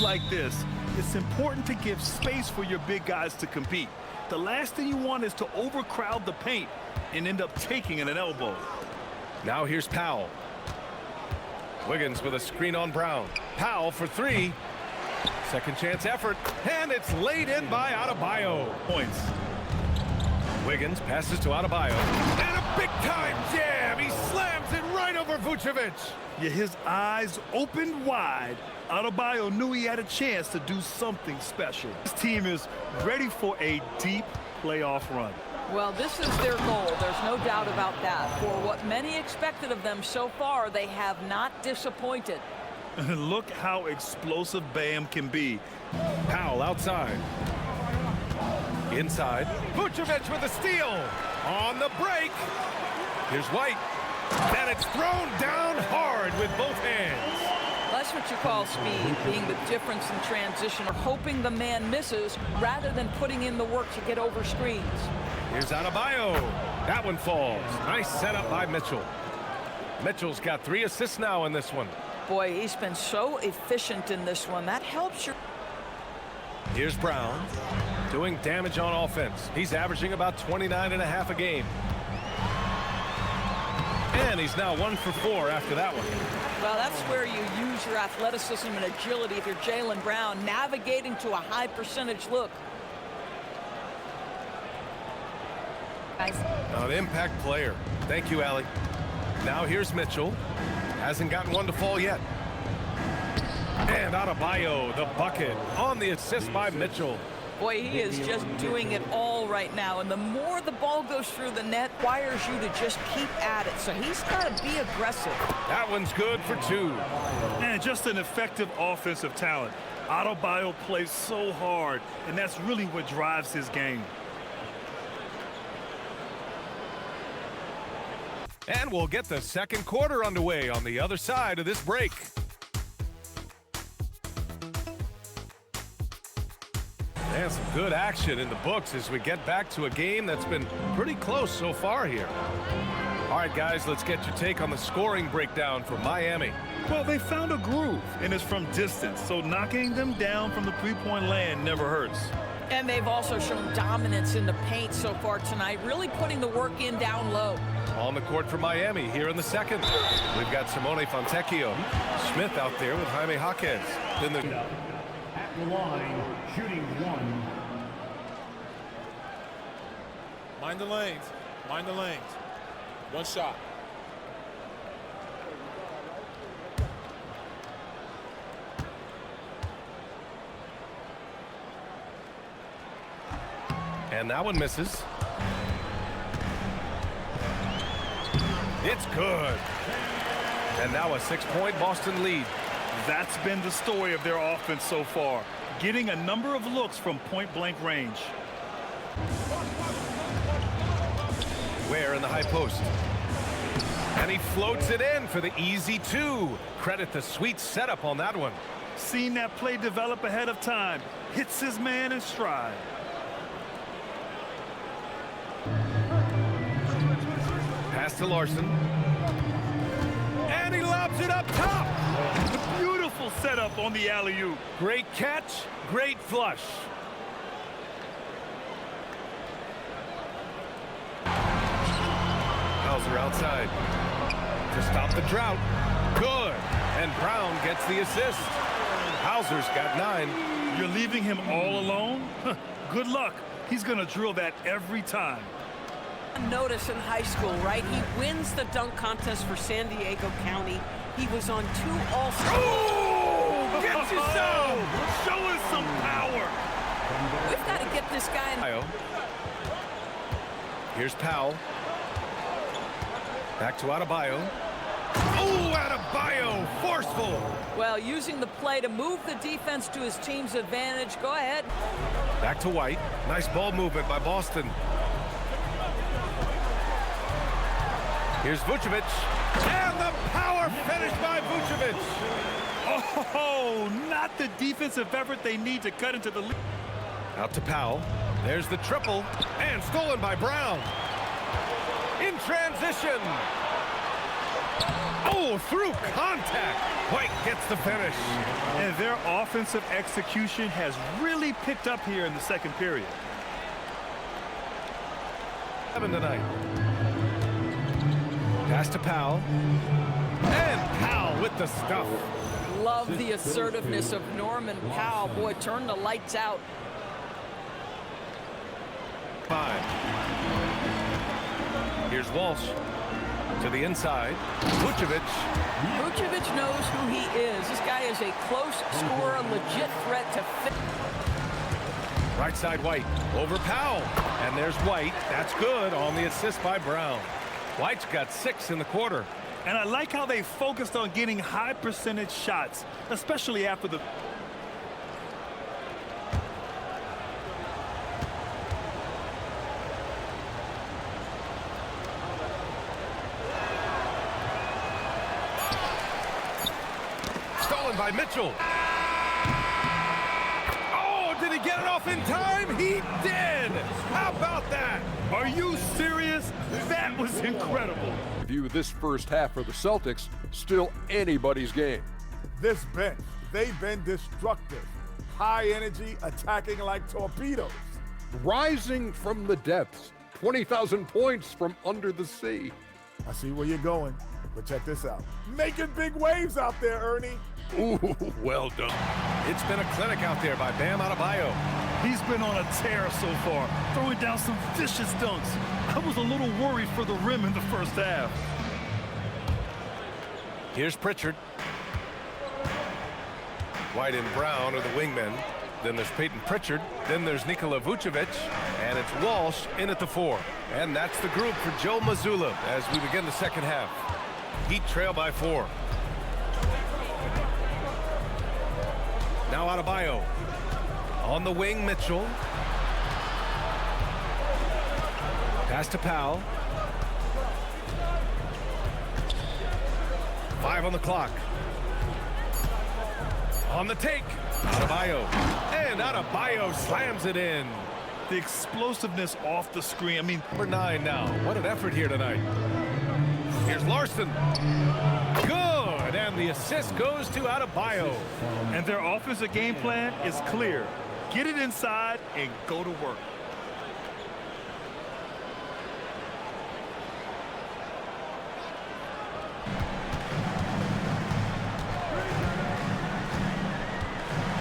games like this, it's important to give space for your big guys to compete. The last thing you want is to overcrowd the paint and end up taking an elbow. Now here's Powell. Wiggins with a screen on Brown. Powell for three. Second chance effort, and it's laid in by Adebayo. Points. Wiggins passes to Adebayo. And a big-time jam! He slams it right over Vučević. Yeah, his eyes opened wide. Adebayo knew he had a chance to do something special. His team is ready for a deep playoff run. Well, this is their goal. There's no doubt about that. For what many expected of them so far, they have not disappointed. Look how explosive Bam can be. Powell outside. Inside. Vučević with a steal. On the break. Here's White. And it's thrown down hard with both hands. That's what you call speed, being the difference in transition, or hoping the man misses rather than putting in the work to get over screens. Here's Adebayo. That one falls. Nice setup by Mitchell. Mitchell's got 3 assists now in this one. Boy, he's been so efficient in this one. That helps you. Here's Brown doing damage on offense. He's averaging about 29.5 a game. And he's now 1 for 4 after that one. Well, that's where you use your athleticism and agility if you're Jaylen Brown, navigating to a high percentage look. An impact player. Thank you, Allie. Now here's Mitchell. Hasn't gotten one to fall yet. And Adebayo, the bucket, on the assist by Mitchell. Boy, he is just doing it all right now. And the more the ball goes through the net, requires you to just keep at it. So he's got to be aggressive. That one's good for 2. And just an effective offensive talent. Adebayo plays so hard, and that's really what drives his game. And we'll get the second quarter underway on the other side of this break. And some good action in the books as we get back to a game that's been pretty close so far here. All right, guys, let's get your take on the scoring breakdown for Miami. Well, they found a groove, and it's from distance, so knocking them down from the three-point land never hurts. And they've also shown dominance in the paint so far tonight, really putting the work in down low. On the court for Miami here in the second. We've got Simone Fontecchio. Smith out there with Jaime Jaquez. Then the at the line, shooting 1. Mind the lanes. Mind the lanes. One shot. And that one misses. It's good. And now a 6-point Boston lead. That's been the story of their offense so far, getting a number of looks from point-blank range. Ware in the high post. And he floats it in for the easy 2. Credit the sweet setup on that one. Seen that play develop ahead of time. Hits his man in stride. Pass to Larson. And he lobs it up top. Beautiful setup on the alley-oop. Great catch, great flush. Hauser outside to stop the drought. Good. And Brown gets the assist. Hauser's got 9. You're leaving him all alone? Good luck. He's going to drill that every time. Notice in high school, right? He wins the dunk contest for San Diego County. He was on 2 All-Stars. Oh! Gets you some! Show us some power! We've got to get this guy in. Here's Powell. Back to Adebayo. Oh, Adebayo! Forceful! Well, using the play to move the defense to his team's advantage. Go ahead. Back to White. Nice ball movement by Boston. Here's Vučević. And the power finish by Vučević. Oh, not the defensive effort they need to cut into the lead. Out to Powell. There's the triple. And stolen by Brown. In transition. Oh, through contact. White gets the finish. And their offensive execution has really picked up here in the second period. 7 tonight. Pass to Powell. And Powell with the stuff. Love the assertiveness of Norman Powell. Boy, turn the lights out. 5. Here's Walsh to the inside. Vučević. Vučević knows who he is. This guy is a close scorer, a legit threat to fit. Right side White over Powell. And there's White. That's good on the assist by Brown. White's got 6 in the quarter. And I like how they focused on getting high percentage shots, especially after the... Stolen by Mitchell. Oh, did he get it off in time? He did. How about that? Are you serious? That was incredible. View this first half for the Celtics still anybody's game. This bench, they've been destructive. High energy, attacking like torpedoes. Rising from the depths, 20,000 points from under the sea. I see where you're going, but check this out. Making big waves out there, Ernie. Ooh, well done. It's been a clinic out there by Bam Adebayo. He's been on a tear so far, throwing down some vicious dunks. I was a little worried for the rim in the first half. Here's Pritchard. White and Brown are the wingmen. Then there's Peyton Pritchard. Then there's Nikola Vučević. And it's Walsh in at the 4. And that's the group for Joe Mazzulla as we begin the second half. Heat trail by 4. Now Adebayo. On the wing, Mitchell. Pass to Powell. 5 on the clock. On the take. Adebayo. And Adebayo slams it in. The explosiveness off the screen. I mean, Number 9 now. What an effort here tonight. Here's Larson. Good. And the assist goes to Adebayo. and their offensive game plan is clear. Get it inside and go to work.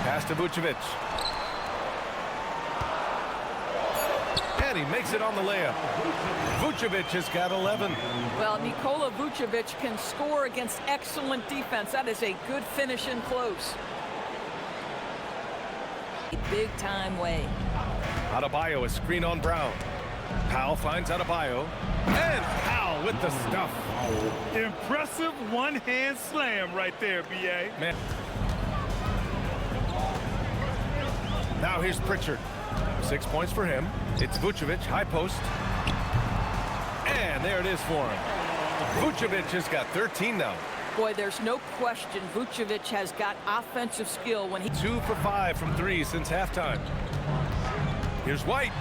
Pass to Vučević. And he makes it on the layup. Vučević has got 11. Well, Nikola Vučević can score against excellent defense. That is a good finish in close. Big-time way. Adebayo, a screen on Brown. Powell finds Adebayo. And Powell with the stuff. Impressive one-hand slam right there, B.A. Man. Now here's Pritchard. 6 points for him. It's Vučević, high post. And there it is for him. Vučević has got 13 now. Boy, there's no question Vučević has got offensive skill when he... 2 for 5 from 3 since halftime. Here's White.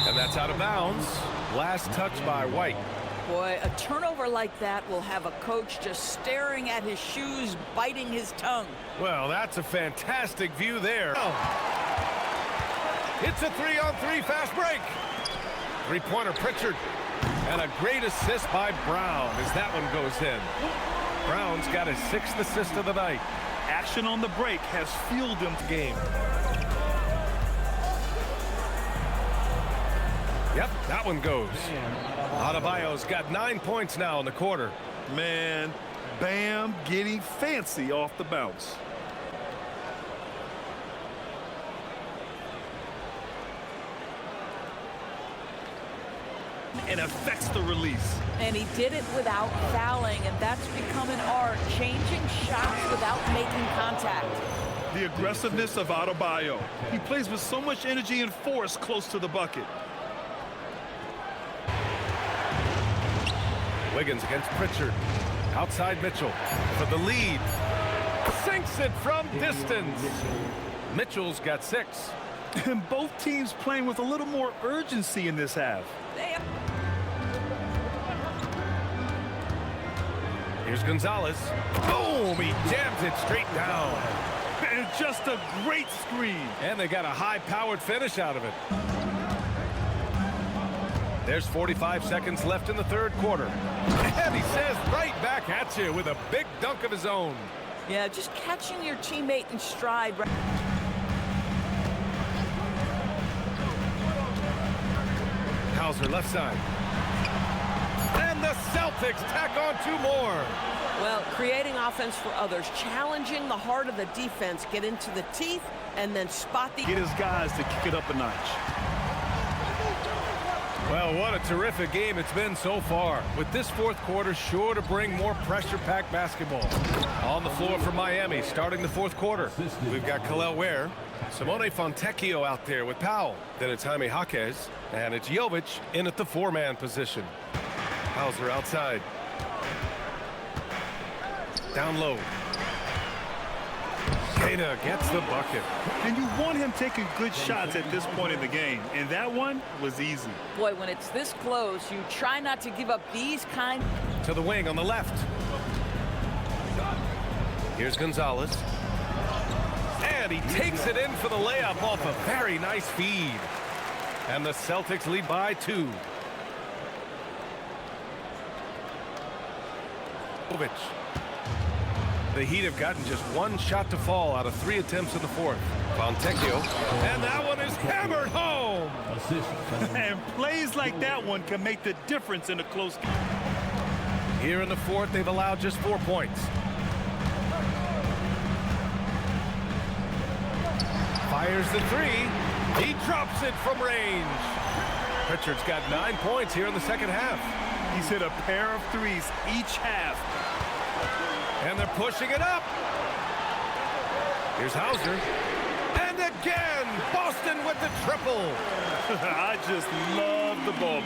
And that's out of bounds. Last touch by White. Boy, a turnover like that will have a coach just staring at his shoes, biting his tongue. Well, that's a fantastic view there. It's a 3-on-3 fast break. Three-pointer Pritchard. And a great assist by Brown as that one goes in. Brown's got his 6th assist of the night. Action on the break has fueled them to game. Yep, that one goes. Adebayo's got 9 points now in the quarter. Man, Bam getting fancy off the bounce. And affects the release. And he did it without fouling, and that's become an art, changing shots without making contact. The aggressiveness of Adebayo. He plays with so much energy and force close to the bucket. Wiggins against Pritchard. Outside Mitchell for the lead. Sinks it from distance. Mitchell's got 6. And both teams playing with a little more urgency in this half. Here's Gonzalez. Boom! He jams it straight down. And just a great screen. And they got a high-powered finish out of it. There's 45 seconds left in the third quarter. And he says right back at you with a big dunk of his own. Yeah, just catching your teammate in stride. Hauser left side. And the Celtics tack on 2 more. Well, creating offense for others, challenging the heart of the defense, get into the teeth, and then spot the... Get his guys to kick it up a notch. Well, what a terrific game it's been so far. With this fourth quarter sure to bring more pressure-packed basketball. On the floor for Miami, starting the fourth quarter. We've got Kel'el Ware, Simone Fontecchio out there with Powell. Then it's Jaime Jaquez, and it's Jovic in at the 4-man position. Hauser outside. Down low. Tatum gets the bucket. And you want him taking good shots at this point in the game. And that one was easy. Boy, when it's this close, you try not to give up these kind. To the wing on the left. Here's Gonzalez. And he takes it in for the layup off a very nice feed. And the Celtics lead by 2. Vučević. The Heat have gotten just 1 shot to fall out of 3 attempts in the fourth. Fontecchio. And that one is hammered home. And plays like that one can make the difference in a close game. Here in the fourth, they've allowed just 4 points. Fires the 3. He drops it from range. Pritchard's got 9 points here in the second half. He's hit a pair of 3s each half. And they're pushing it up. Here's Hauser. And again, Boston with the triple. I just love the ball.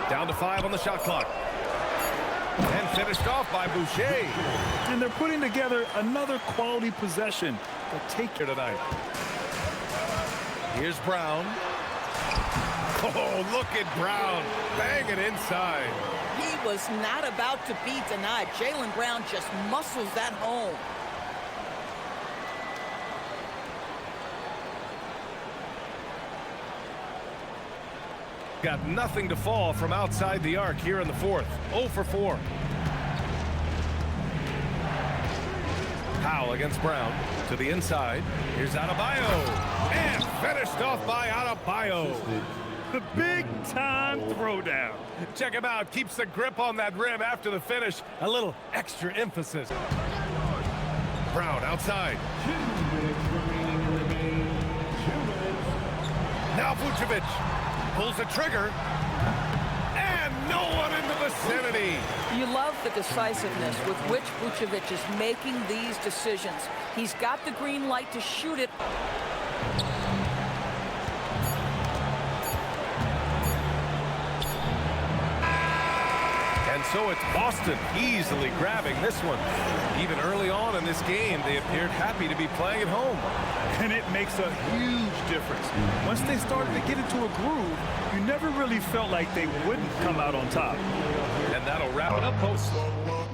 Down to 5 on the shot clock. And finished off by Boucher. And they're putting together another quality possession to take care tonight. Here's Brown. Oh, look at Brown. Bang it inside. He was not about to be denied. Jaylen Brown just muscles that home. Got nothing to fall from outside the arc here in the fourth. 0 for 4. Powell against Brown. To the inside. Here's Adebayo. And finished off by Adebayo. The big-time throwdown. Check him out. Keeps the grip on that rim after the finish. A little extra emphasis. Brown outside. 2 minutes remaining in the game. 2 minutes. Now Vučević pulls the trigger. And no one in the vicinity. You love the decisiveness with which Vučević is making these decisions. He's got the green light to shoot it. And so it's Boston easily grabbing this one. Even early on in this game, they appeared happy to be playing at home. And it makes a huge difference. Once they started to get into a groove, you never really felt like they wouldn't come out on top. And that'll wrap it up, folks.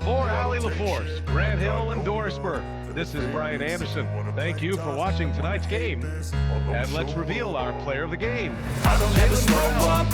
For Allie LaForce, Grant Hill, and Doris Burke, this is Brian Anderson. Thank you for watching tonight's game. And let's reveal our player of the game. I don't ever slow up.